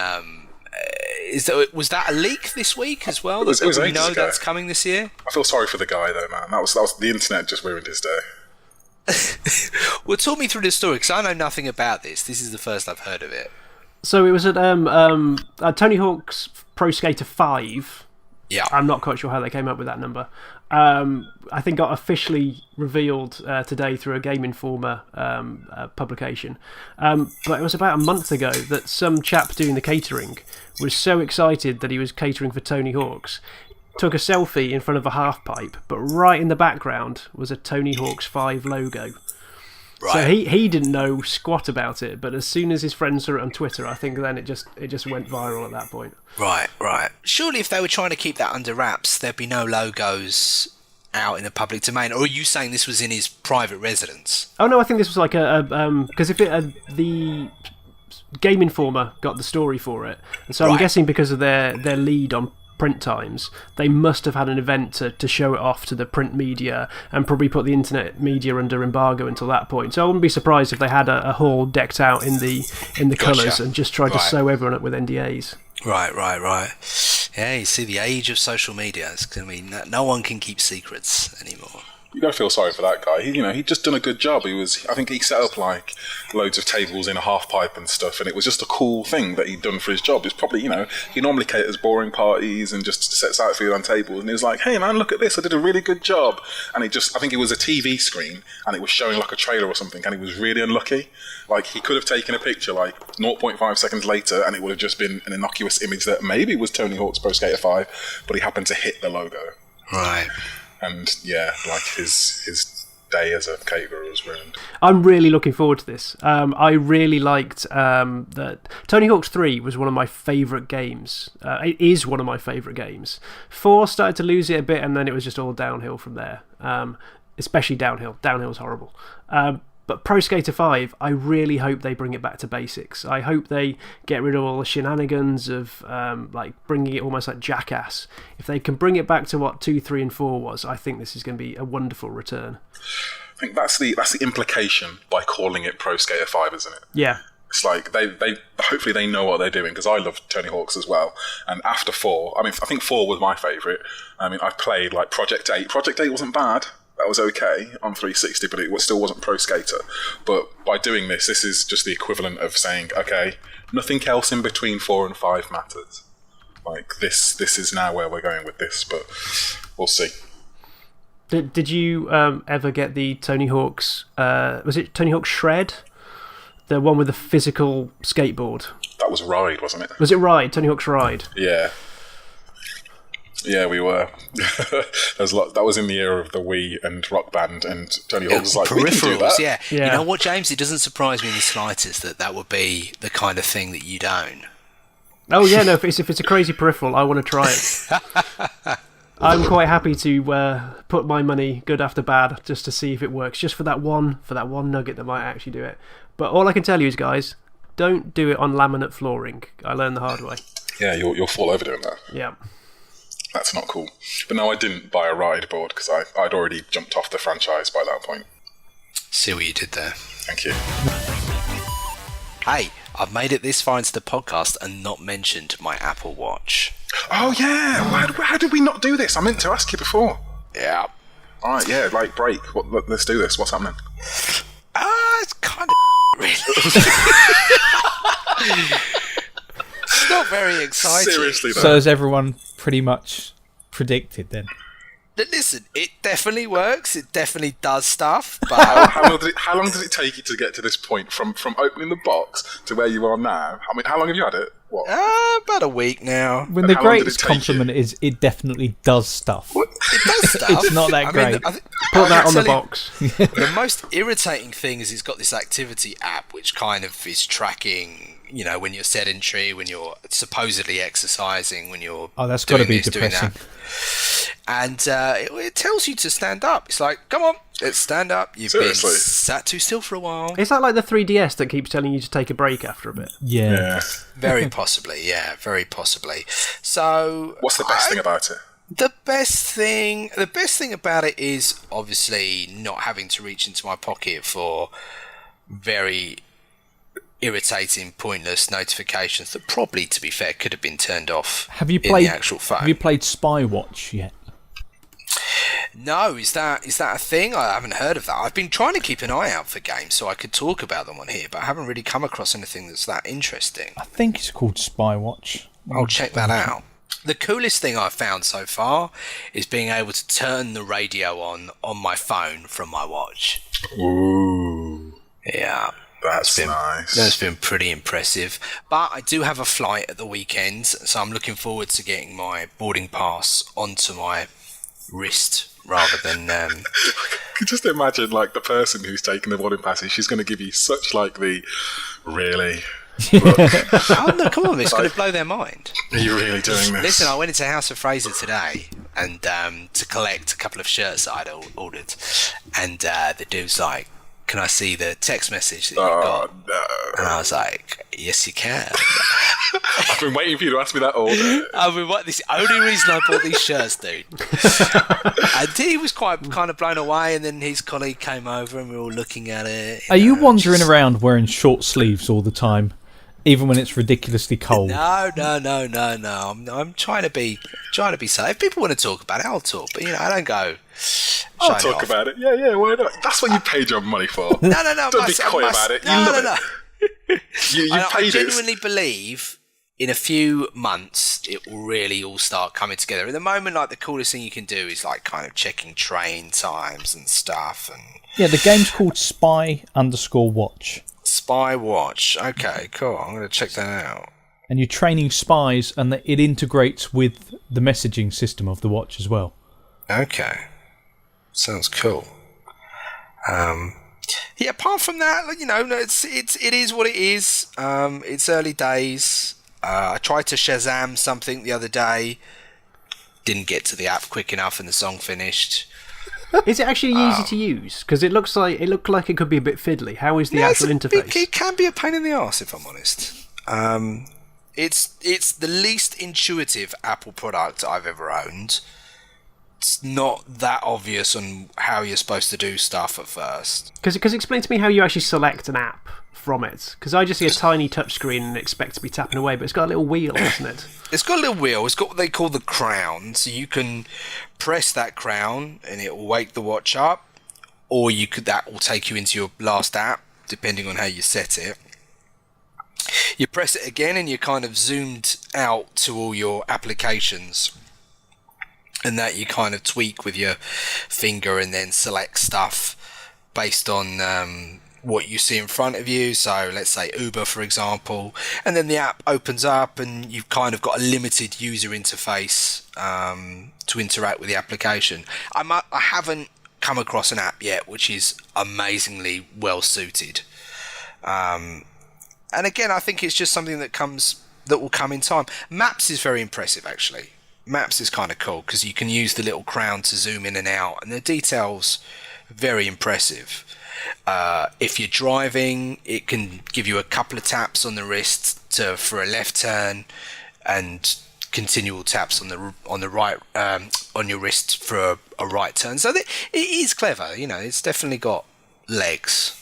Was that a leak this week as well? It was we know ago. That's coming this year. I feel sorry for the guy though, man. That was the internet just ruined his day. Well, talk me through the story, because I know nothing about this. This is the first I've heard of it. So it was at Tony Hawk's Pro Skater 5. Yeah. I'm not quite sure how they came up with that number. I think got officially revealed today through a Game Informer publication. But it was about a month ago that some chap doing the catering was so excited that he was catering for Tony Hawk's, took a selfie in front of a half pipe, but right in the background was a Tony Hawk's 5 logo. Right. So he didn't know squat about it, but as soon as his friends saw it on Twitter, I think then it just went viral at that point. Right. Surely if they were trying to keep that under wraps, there'd be no logos out in the public domain. Or are you saying this was in his private residence? Oh no, I think this was like because if the Game Informer got the story for it, and so I'm guessing because of their lead on print times, they must have had an event to show it off to the print media and probably put the internet media under embargo until that point. So I wouldn't be surprised if they had a hall decked out in the colours and just tried to sew everyone up with NDAs. Right. Yeah, you see the age of social media. I mean, no one can keep secrets anymore. You gotta feel sorry for that guy. He'd just done a good job. I think he set up like loads of tables in a half pipe and stuff, and it was just a cool thing that he'd done for his job. It's probably, he normally caters boring parties and just sets out food on tables, and he was like, "Hey man, look at this! I did a really good job." And I think it was a TV screen, and it was showing like a trailer or something, and he was really unlucky. Like he could have taken a picture like 0.5 seconds later, and it would have just been an innocuous image that maybe was Tony Hawk's Pro Skater 5, but he happened to hit the logo. Right. And yeah, like his day as a caterer was ruined. I'm really looking forward to this. I really liked that Tony Hawk's 3 was one of my favourite games. It is one of my favourite games. 4 started to lose it a bit, and then it was just all downhill from there. Especially downhill. Downhill's horrible. But Pro Skater 5, I really hope they bring it back to basics. I hope they get rid of all the shenanigans of bringing it almost like Jackass. If they can bring it back to what 2, 3 and 4 was, I think this is going to be a wonderful return. I think that's the implication by calling it Pro Skater 5, isn't it? Yeah. It's like they hopefully they know what they're doing, because I love Tony Hawk's as well. And after 4, I think 4 was my favourite. I've played like Project 8. Project 8 wasn't bad. That was okay on 360, but it still wasn't Pro Skater. But by doing this is just the equivalent of saying, okay, nothing else in between 4 and 5 matters. like this is now where we're going with this, but we'll see. Did you ever get the Tony Hawk's? Was it Tony Hawk's Shred? The one with the physical skateboard. That was Ride, wasn't it? Was it Ride? Tony Hawk's Ride. Yeah. Yeah, we were. There's a lot. That was in the era of the Wii and Rock Band, and Tony Hawk was like, "We can do that." Yeah. You know what, James? It doesn't surprise me in the slightest that would be the kind of thing that you'd own. Oh yeah, no. If it's a crazy peripheral, I want to try it. I'm quite happy to put my money good after bad just to see if it works, just for that one nugget that might actually do it. But all I can tell you is, guys, don't do it on laminate flooring. I learned the hard way. Yeah, you'll fall over doing that. Yeah. That's not cool. But no, I didn't buy a Ride board because I'd already jumped off the franchise by that point. See what you did there. Thank you. Hey, I've made it this far into the podcast and not mentioned my Apple Watch. Oh yeah, how did we not do this? I meant to ask you before. Yeah. All right, yeah, like break. Let's do this. What's happening? It's kind of really. It's not very exciting. Seriously, though. So has everyone pretty much predicted then? Listen, it definitely works. It definitely does stuff. But how long did it take you to get to this point from opening the box to where you are now? I mean, how long have you had it? What? About a week now. When the greatest compliment is it definitely does stuff. It does stuff. It's not that great. Put that on the box. The most irritating thing is it's got this activity app which kind of is tracking, you know, when you're sedentary, when you're supposedly exercising, when you're that's got to be depressing. And it tells you to stand up. It's like, come on, let's stand up. You've Seriously? been sat too still for a while. Is that like the 3DS that keeps telling you to take a break after a bit? Yeah. Very possibly, yeah, very possibly. So, What's the best thing about it? The best thing about it is obviously not having to reach into my pocket for very irritating, pointless notifications that probably, to be fair, could have been turned off. Have you played the actual phone? Have you played Spy Watch yet? No, is that a thing? I haven't heard of that. I've been trying to keep an eye out for games so I could talk about them on here, but I haven't really come across anything that's that interesting. I think it's called Spy Watch. I'll check that out. The coolest thing I've found so far is being able to turn the radio on my phone from my watch. Ooh. Yeah. That's nice. That's been pretty impressive. But I do have a flight at the weekend, so I'm looking forward to getting my boarding pass onto my wrist rather than... I can just imagine, like, the person who's taking the boarding pass, she's going to give you such, like, the... Really? Oh, no, come on, it's going to blow their mind. Are you really doing this? Listen, I went into House of Fraser today and to collect a couple of shirts that I'd ordered, and the dude's like, can I see the text message that you got? No. And I was like, yes, you can. I've been waiting for you to ask me that all day. This is the only reason I bought these shirts, dude. And he was quite kind of blown away, and then his colleague came over and we were all looking at it. Are you wandering around wearing short sleeves all the time, even when it's ridiculously cold? No. I'm trying to be safe. If people want to talk about it, I'll talk. But I don't go. I'll talk about it. Yeah, why not? That's what you paid your money for. No. Don't be coy about it. No. You I paid genuinely believe in a few months it will really all start coming together. At the moment, like, the coolest thing you can do is like kind of checking train times and stuff. And yeah, the game's called Spy_Watch. Spy Watch. Okay, cool. I'm going to check that out. And you're training spies, and it integrates with the messaging system of the watch as well. Okay. Sounds cool. Yeah, apart from that, it is what it is. It's early days. I tried to Shazam something the other day. Didn't get to the app quick enough and the song finished. Is it actually easy to use? Because it looked like it could be a bit fiddly. How is the actual interface? It can be a pain in the arse, if I'm honest. It's the least intuitive Apple product I've ever owned. It's not that obvious on how you're supposed to do stuff at first. Because explain to me how you actually select an app from it. Because I just see a tiny touchscreen and expect to be tapping away, but it's got a little wheel, hasn't it? It's got a little wheel. It's got what they call the crown. So you can press that crown and it will wake the watch up, or that will take you into your last app, depending on how you set it. You press it again and you're kind of zoomed out to all your applications, and that you kind of tweak with your finger and then select stuff based on what you see in front of you. So let's say Uber, for example, and then the app opens up and you've kind of got a limited user interface to interact with the application. I haven't come across an app yet which is amazingly well suited. And again, I think it's just something that will come in time. Maps is very impressive, actually. Maps is kind of cool because you can use the little crown to zoom in and out, and the details very impressive. If you're driving, it can give you a couple of taps on the wrist for a left turn, and continual taps on the right on your wrist for a right turn. So it is clever. It's definitely got legs.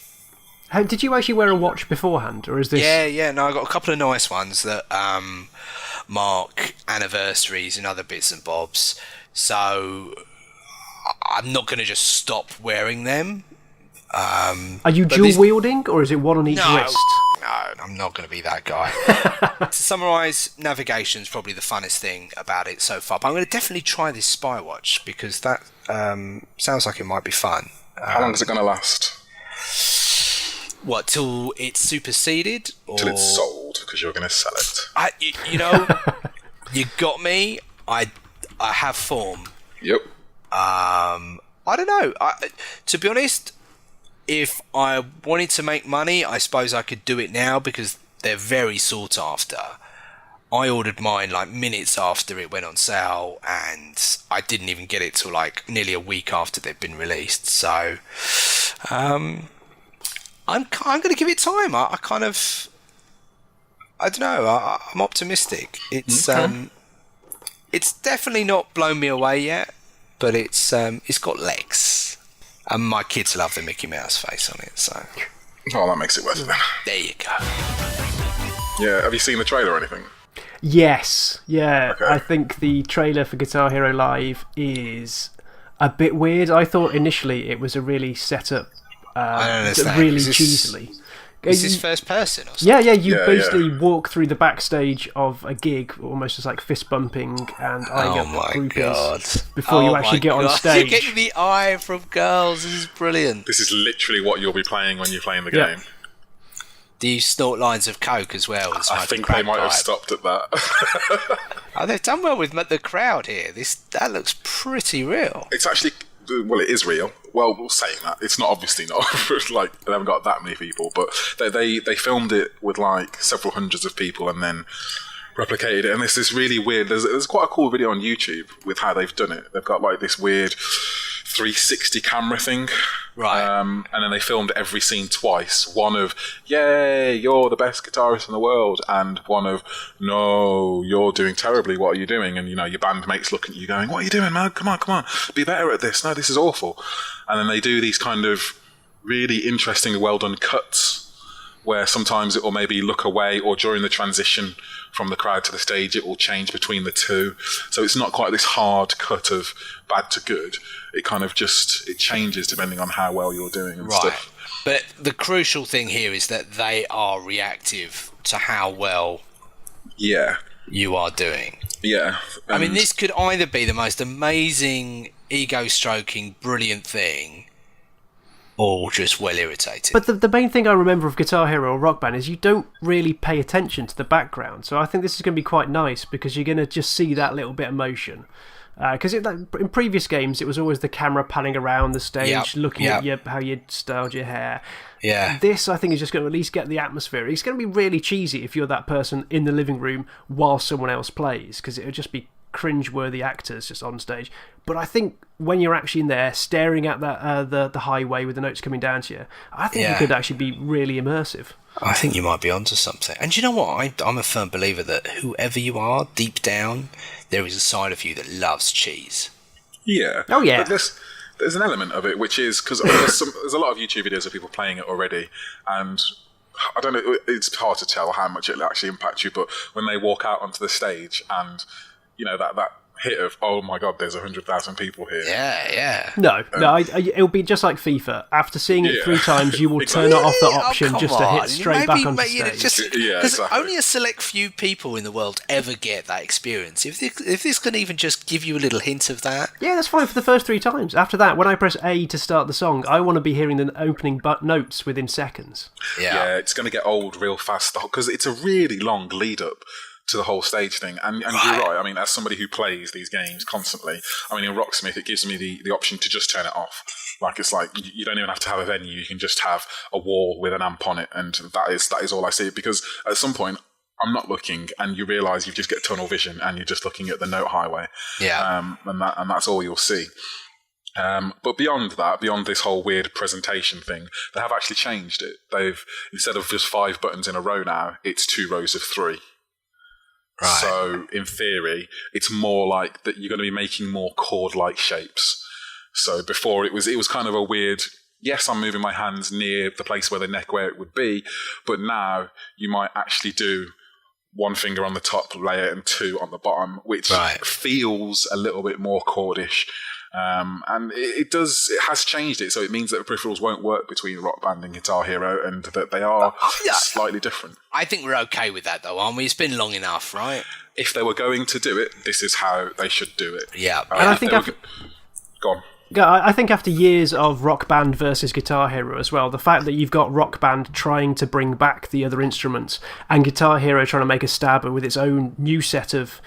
Did you actually wear a watch beforehand, or is this? Yeah. No, I got a couple of nice ones that mark anniversaries and other bits and bobs. So I'm not going to just stop wearing them. Are you dual wielding, or is it one on each wrist? No, I'm not going to be that guy. To summarise, navigation's probably the funnest thing about it so far. But I'm going to definitely try this spy watch because that sounds like it might be fun. How long is it going to last? What, till it's superseded? Till it's sold, because you're going to sell it. You got me. I have form. Yep. I don't know. To be honest, if I wanted to make money, I suppose I could do it now because they're very sought after. I ordered mine like minutes after it went on sale, and I didn't even get it till like nearly a week after they'd been released. So, I'm going to give it time. I don't know. I'm optimistic. It's it's definitely not blown me away yet, but it's got legs, and my kids love the Mickey Mouse face on it. So, that makes it worth it then. There you go. Yeah. Have you seen the trailer or anything? Yes. Yeah. Okay. I think the trailer for Guitar Hero Live is a bit weird. I thought initially it was a really set up. I don't understand. Really cheesily. Is this first person or something? Yeah. You basically walk through the backstage of a gig, almost just like fist bumping and eyeing up groupies before you actually get on stage. You're getting the eye from girls. This is brilliant. This is literally what you'll be playing when you're playing the game. Do you snort lines of coke as well? I think they might have stopped at that. They've done well with the crowd here. That looks pretty real. It's actually... Well, it is real. Well, saying that, it's not obviously not. Like, they haven't got that many people, but they filmed it with like several hundreds of people and then replicated it. And it's this really weird. There's quite a cool video on YouTube with how they've done it. They've got like this weird 360 camera thing, right? And then they filmed every scene twice. One of "Yay, you're the best guitarist in the world," and one of "No, you're doing terribly. What are you doing?" And your bandmates look at you going, "What are you doing, man? Come on, be better at this. No, this is awful." And then they do these kind of really interesting, well done cuts where sometimes it will maybe look away, or during the transition from the crowd to the stage, it will change between the two. So it's not quite this hard cut of bad to good. It kind of it changes depending on how well you're doing and stuff. But the crucial thing here is that they are reactive to how well you are doing. Yeah. I mean, this could either be the most amazing, ego-stroking, brilliant thing, or just well irritated. But the main thing I remember of Guitar Hero or Rock Band is you don't really pay attention to the background. So I think this is going to be quite nice because you're going to just see that little bit of motion. Because in previous games, it was always the camera panning around the stage, looking at how you styled your hair. Yeah. This, I think, is just going to at least get the atmosphere. It's going to be really cheesy if you're that person in the living room while someone else plays, because it would just be cringe-worthy actors just on stage. But I think when you're actually in there staring at that the highway with the notes coming down to you, I think it could actually be really immersive. I think you might be onto something. And you know what? I'm a firm believer that whoever you are, deep down, there is a side of you that loves cheese. Yeah. Oh, yeah. But there's an element of it, which is... Because there's a lot of YouTube videos of people playing it already, and... I don't know, it's hard to tell how much it'll actually impact you, but when they walk out onto the stage and, that hit of, oh my god, there's 100,000 people here. Yeah. No, it'll be just like FIFA. After seeing it 3 times, you will Exactly. turn it off the option just to hit straight back onto You know, stage. because exactly. only a select few people in the world ever get that experience. If this can even just give you a little hint of that, Yeah, that's fine for the first 3 times. After that, when I press A to start the song, I want to be hearing the opening notes within seconds. Yeah, it's going to get old real fast because it's a really long lead up to the whole stage thing. And you're right. I mean, as somebody who plays these games constantly, I mean, in Rocksmith, it gives me the option to just turn it off. Like, it's like you don't even have to have a venue. You can just have a wall with an amp on it, and that is all I see. Because at some point, I'm not looking, and you realise you just get tunnel vision, and you're just looking at the note highway. Yeah. And that's all you'll see. But beyond that, beyond this whole weird presentation thing, they have actually changed it. They've, instead of just 5 buttons in a row now, it's 2 rows of 3. Right. So in theory, it's more like that you're going to be making more chord-like shapes. So before it was kind of a weird, yes, I'm moving my hands near the place where the neck where it would be, but now you might actually do 1 finger on the top layer and 2 on the bottom, which feels a little bit more chordish. And it has changed it, so it means that the peripherals won't work between Rock Band and Guitar Hero, and that they are slightly different. I think we're okay with that, though, aren't we? It's been long enough, right? If they were going to do it, this is how they should do it. Yeah. And I think go on. Yeah, I think after years of Rock Band versus Guitar Hero as well, the fact that you've got Rock Band trying to bring back the other instruments and Guitar Hero trying to make a stab with its own new set of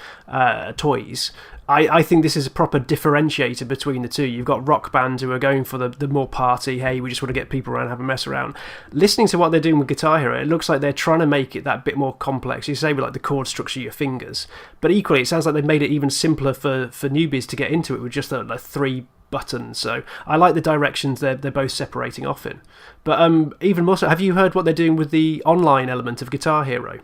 toys, I think this is a proper differentiator between the two. You've got Rock Band who are going for the more party, hey, we just want to get people around and have a mess around. Listening to what they're doing with Guitar Hero, it looks like they're trying to make it that bit more complex. You say with like the chord structure of your fingers, but equally it sounds like they've made it even simpler for newbies to get into it with just like 3 buttons. So I like the directions they're both separating off in. But even more so, have you heard what they're doing with the online element of Guitar Hero?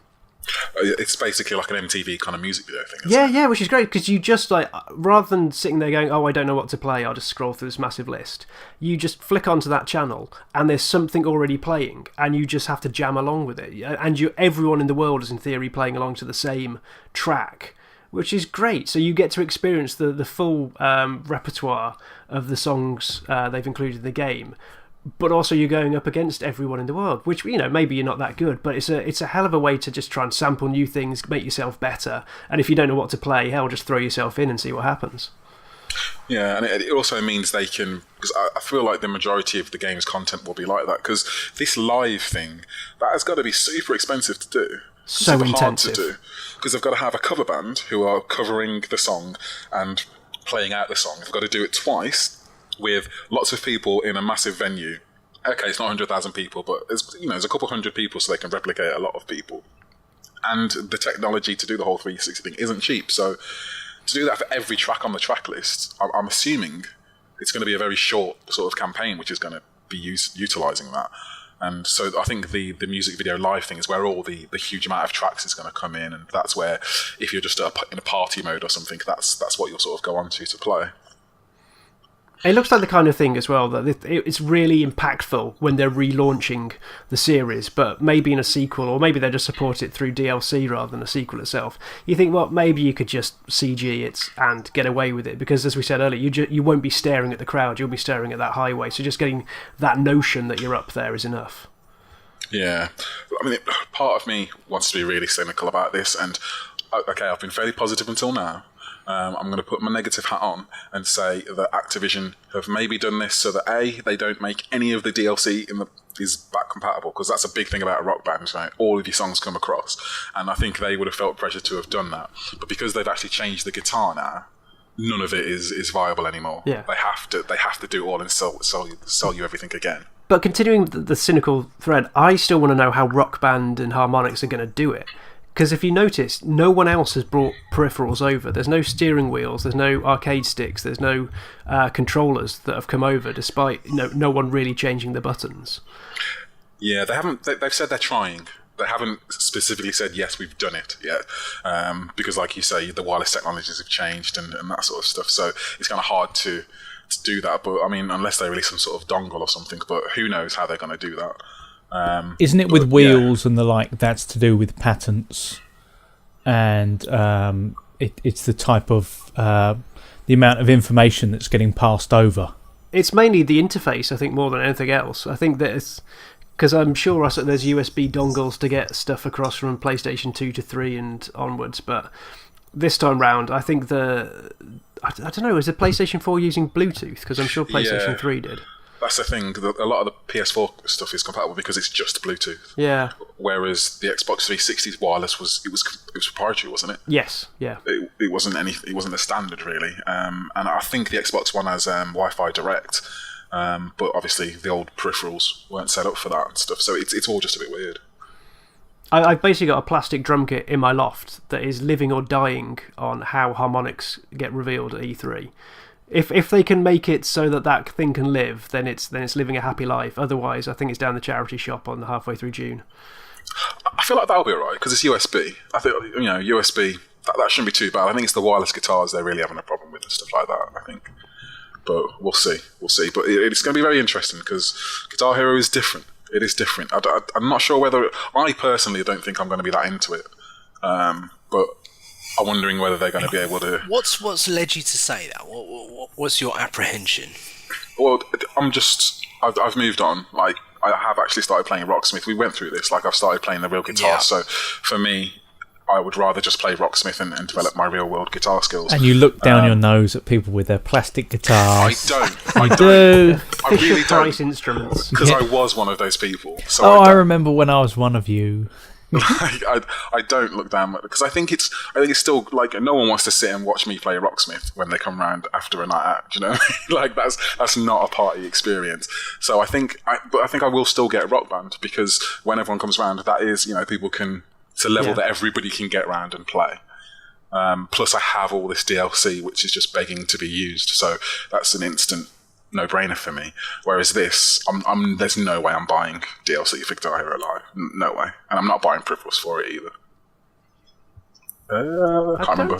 It's basically like an MTV kind of music video thing. Isn't it? Yeah, which is great because you just like, rather than sitting there going, oh, I don't know what to play, I'll just scroll through this massive list, you just flick onto that channel and there's something already playing and you just have to jam along with it. And everyone in the world is in theory playing along to the same track, which is great. So you get to experience the full repertoire of the songs they've included in the game. But also you're going up against everyone in the world, which, you know, maybe you're not that good, but it's a hell of a way to just try and sample new things, make yourself better. And if you don't know what to play, hell, just throw yourself in and see what happens. Yeah, and it also means they can, because I feel like the majority of the game's content will be like that, because this live thing, that has got to be super expensive to do. So super intensive. hard to do, because they've got to have a cover band who are covering the song and playing out the song. They've got to do it twice with lots of people in a massive venue. Okay, it's not 100,000 people, but there's a couple hundred people, so they can replicate a lot of people. And the technology to do the whole 360 thing isn't cheap, so to do that for every track on the track list, I'm assuming it's going to be a very short sort of campaign, which is going to be utilising that. And so I think the music video live thing is where all the huge amount of tracks is going to come in, and that's where, if you're just in a party mode or something, that's what you'll sort of go on to play. It looks like the kind of thing as well that it's really impactful when they're relaunching the series, but maybe in a sequel, or maybe they just support it through DLC rather than a sequel itself. You think, well, maybe you could just CG it and get away with it, because as we said earlier, you won't be staring at the crowd, you'll be staring at that highway, so just getting that notion that you're up there is enough. Yeah. I mean, part of me wants to be really cynical about this, and okay, I've been fairly positive until now. I'm going to put my negative hat on and say that Activision have maybe done this so that A, they don't make any of the DLC is back compatible, because that's a big thing about a Rock Band, right? All of your songs come across, and I think they would have felt pressure to have done that. But because they've actually changed the guitar now, none of it is viable anymore. Yeah. They have to do it all and sell you everything again. But continuing the cynical thread, I still want to know how Rock Band and Harmonix are going to do it. Because if you notice, no one else has brought peripherals over. There's no steering wheels, there's no arcade sticks, there's no controllers that have come over, despite no one really changing the buttons. Yeah, they haven't. They've said they're trying. They haven't specifically said, yes, we've done it yet. Because, like you say, the wireless technologies have changed and that sort of stuff. So it's kind of hard to do that. But, I mean, unless they release some sort of dongle or something. But who knows how they're going to do that. Isn't it with wheels and the like? That's to do with patents, and it's the type of the amount of information that's getting passed over. It's mainly the interface, I think, more than anything else. I think that it's because I'm sure there's USB dongles to get stuff across from PlayStation 2 to 3 and onwards, but this time round, I think I don't know, is the PlayStation 4 using Bluetooth? Because I'm sure PlayStation 3 did. That's the thing. A lot of the PS4 stuff is compatible because it's just Bluetooth. Yeah. Whereas the Xbox 360's wireless was proprietary, wasn't it? Yes. Yeah. It wasn't a standard really. And I think the Xbox One has Wi-Fi Direct, but obviously the old peripherals weren't set up for that and stuff. So it's all just a bit weird. I've basically got a plastic drum kit in my loft that is living or dying on how harmonics get revealed at E3. If they can make it so that thing can live, then it's living a happy life. Otherwise, I think it's down the charity shop on halfway through June. I feel like that'll be alright because it's USB. I think USB that shouldn't be too bad. I think it's the wireless guitars they're really having a problem with and stuff like that. I think, but we'll see. But it's going to be very interesting because Guitar Hero is different. It is different. I'm not sure whether I personally don't think I'm going to be that into it, but I'm wondering whether they're going to be able to. What's led you to say that? What's your apprehension? Well, I've moved on. Like I have actually started playing Rocksmith. We went through this. Like I've started playing the real guitar. Yeah. So for me, I would rather just play Rocksmith and develop my real world guitar skills. And you look down your nose at people with their plastic guitars. I do. I really Price don't. instruments. Because I was one of those people. So I remember when I was one of you. I don't look down because I think it's still like no one wants to sit and watch me play Rocksmith when they come round after a night out. Do you know, like that's not a party experience. So I think I will still get Rock Band because when everyone comes round, that is people can. It's a level that everybody can get round and play. Plus, I have all this DLC, which is just begging to be used. So that's an instant no-brainer for me. Whereas this, there's no way I'm buying DLC for Guitar Hero Live. No way. And I'm not buying peripherals for it either. I can't remember.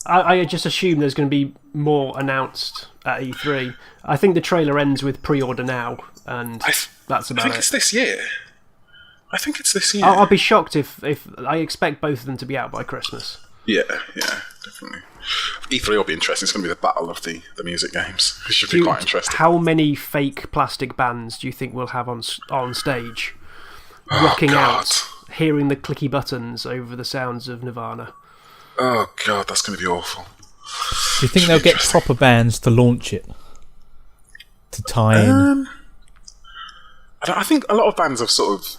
I just assume there's going to be more announced at E3. I think the trailer ends with pre-order now, and that's about it. I think it's this year. I'll be shocked if I expect both of them to be out by Christmas. Yeah, definitely. E3 will be interesting. It's going to be the battle of the music games. It should be quite interesting. How many fake plastic bands do you think we'll have on stage, rocking out, hearing the clicky buttons over the sounds of Nirvana? Oh God, that's going to be awful. Do you think they'll get proper bands to launch it? To tie in? I think a lot of bands have sort of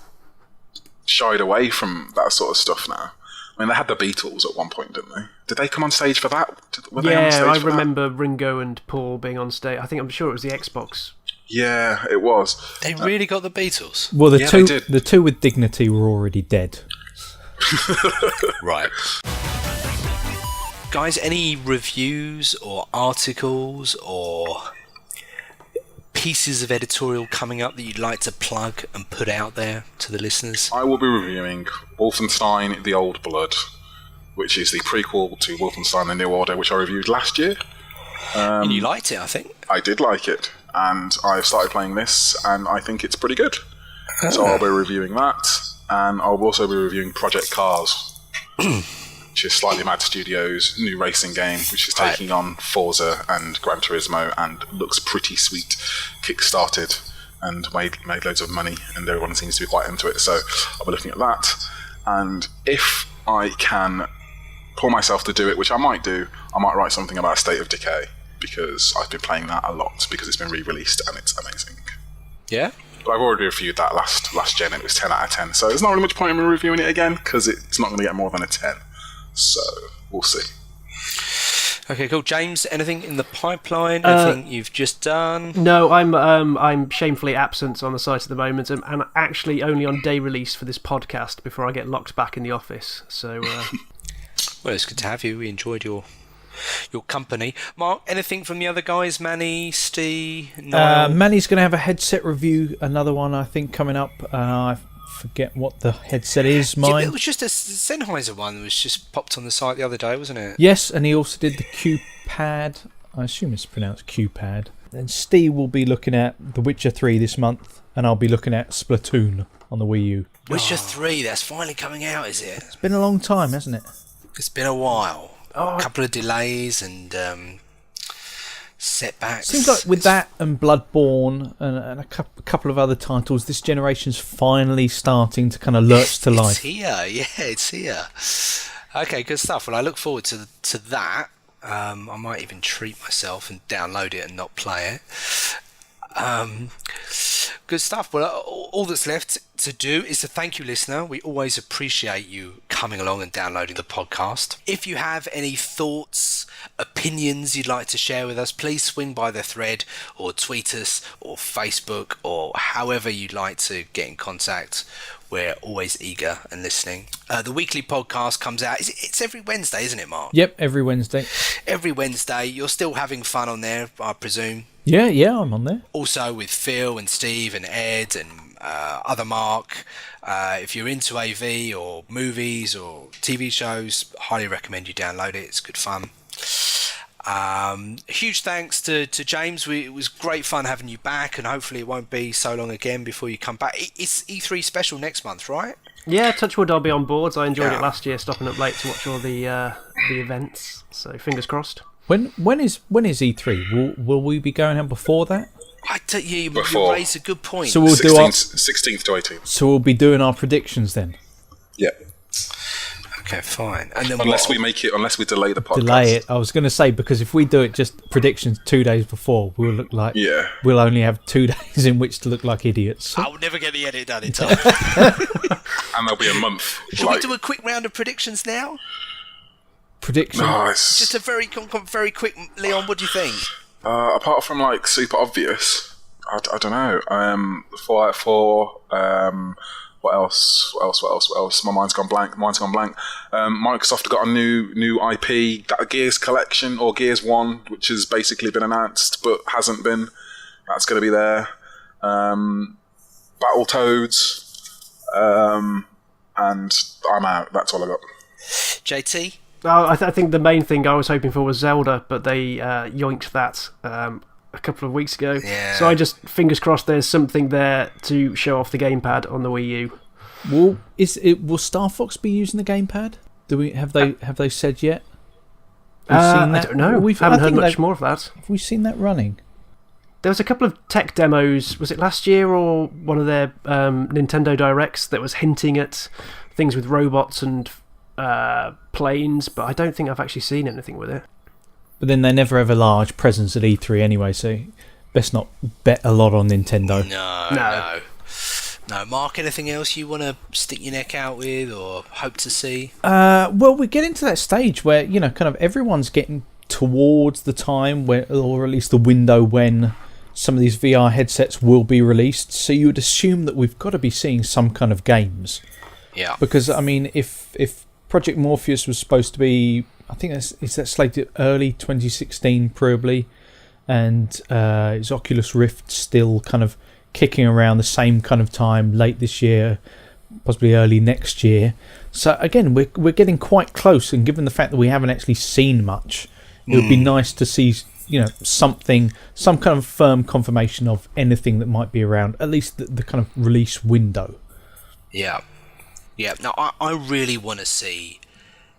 shied away from that sort of stuff now. I mean, they had the Beatles at one point, didn't they? Did they come on stage for that? I remember Ringo and Paul being on stage. I'm sure it was the Xbox. Yeah, it was. They really got the Beatles? Well, the two with Dignity were already dead. Right. Guys, any reviews or articles or pieces of editorial coming up that you'd like to plug and put out there to the listeners? I will be reviewing Wolfenstein: The Old Blood, which is the prequel to Wolfenstein: The New Order, which I reviewed last year. And you liked it, I think. I did like it, and I've started playing this, and I think it's pretty good. So I'll be reviewing that, and I'll also be reviewing Project Cars, which is Slightly Mad Studios' new racing game, which is taking on Forza and Gran Turismo, and looks pretty sweet. Kickstarted and made loads of money, and everyone seems to be quite into it. So I'll be looking at that, and if I can pull myself to do it, which I might do, I might write something about State of Decay, because I've been playing that a lot because it's been re-released and it's amazing. Yeah? But I've already reviewed that last gen. It was 10 out of 10, so there's not really much point in me reviewing it again because it's not going to get more than a 10. So we'll see. Okay, cool. James, anything in the pipeline? Anything you've just done? No, I'm shamefully absent on the site at the moment, and actually only on day release for this podcast before I get locked back in the office. So, well, it's good to have you. We enjoyed your company. Mark, anything from the other guys? Manny, Steve, Niall? Manny's going to have a headset review. Another one, I think, coming up. I forget what the headset is. Mine. It was just a Sennheiser one that was just popped on the site the other day, wasn't it? Yes, and he also did the Q-Pad. I assume it's pronounced Q-Pad. And Steve will be looking at The Witcher 3 this month, and I'll be looking at Splatoon on the Wii U. Witcher 3, that's finally coming out, is it? It's been a long time, hasn't it? It's been a while. a couple of delays and setbacks. Seems like with that and Bloodborne and a couple of other titles, this generation's finally starting to kind of lurch to life. It's here, yeah, it's here. Okay, good stuff. Well, I look forward to that. I might even treat myself and download it and not play it. Good stuff. Well, all that's left to do is to thank you, listener. We always appreciate you coming along and downloading the podcast. If you have any thoughts, opinions you'd like to share with us, please swing by the thread or tweet us or Facebook or however you'd like to get in contact. We're always eager and listening. The weekly podcast comes out. It's every Wednesday, isn't it, Mark? Yep, every Wednesday. Every Wednesday. You're still having fun on there, I presume. Yeah, I'm on there. Also with Phil and Steve and Ed and other Mark. If you're into AV or movies or TV shows, highly recommend you download it. It's good fun. Huge thanks to James. It was great fun having you back, and hopefully it won't be so long again before you come back. It's E3 special next month, right? Yeah, touch wood, I'll be on board. I enjoyed it last year, stopping up late to watch all the events. So fingers crossed. When is E3? Will we be going out before that? You raised a good point. So we'll 16th to 18th. So we'll be doing our predictions then. Yeah. Okay, fine. And then unless we delay the podcast. Delay it. I was going to say, because if we do it just predictions 2 days before, we'll look like we'll only have 2 days in which to look like idiots. I'll never get the edit done in time. And there'll be a month. Should we do a quick round of predictions now? Predictions? Nice. Just a very quick, Leon. What do you think? Apart from like super obvious, I don't know. What else? My mind's gone blank. Microsoft have got a new IP, Gears Collection or Gears 1, which has basically been announced but hasn't been. That's going to be there. Battletoads, and I'm out. That's all I got. JT? I think the main thing I was hoping for was Zelda, but they yoinked that a couple of weeks ago. Yeah. So I just, fingers crossed, there's something there to show off the gamepad on the Wii U. Will Star Fox be using the gamepad? Have they said yet? Seen that? I don't know. We haven't heard much more of that. Have we seen that running? There was a couple of tech demos. Was it last year or one of their Nintendo Directs that was hinting at things with robots and planes, but I don't think I've actually seen anything with it. But then they never have a large presence at E3 anyway, so best not bet a lot on Nintendo. No. Mark, anything else you want to stick your neck out with or hope to see? Well, we're getting to that stage where, kind of everyone's getting towards the time where, or at least the window when some of these VR headsets will be released. So you would assume that we've got to be seeing some kind of games. Yeah. Because, I mean, if Project Morpheus was supposed to be, I think is that slated early 2016 probably, and is Oculus Rift still kind of kicking around the same kind of time, late this year, possibly early next year. So again, we're getting quite close, and given the fact that we haven't actually seen much, it would be nice to see some kind of firm confirmation of anything that might be around, at least the kind of release window. Yeah. Now I really want to see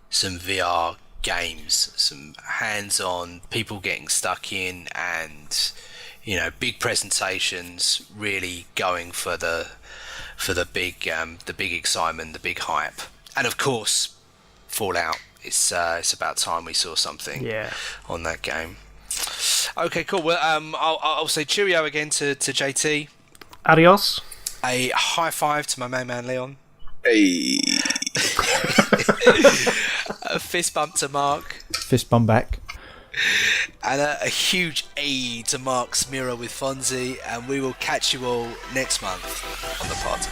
some VR games, some hands-on, people getting stuck in, and big presentations, really going for the big excitement, the big hype, and of course Fallout. It's about time we saw something on that game. Okay, cool. Well, I'll say cheerio again to JT. Adios. A high five to my main man Leon. Hey. A fist bump to Mark. Fist bump back. And a huge A to Mark's Mirror with Fonzie, and we will catch you all next month on the pod.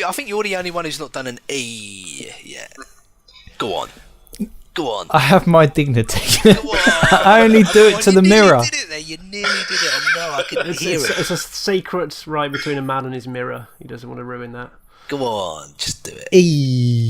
I think you're the only one who's not done an E yet. Go on. I have my dignity. I only do it to the mirror. You did it there. You nearly did it. I know. I could hear it. It's a secret right between a man and his mirror. He doesn't want to ruin that. Go on. Just do it. E.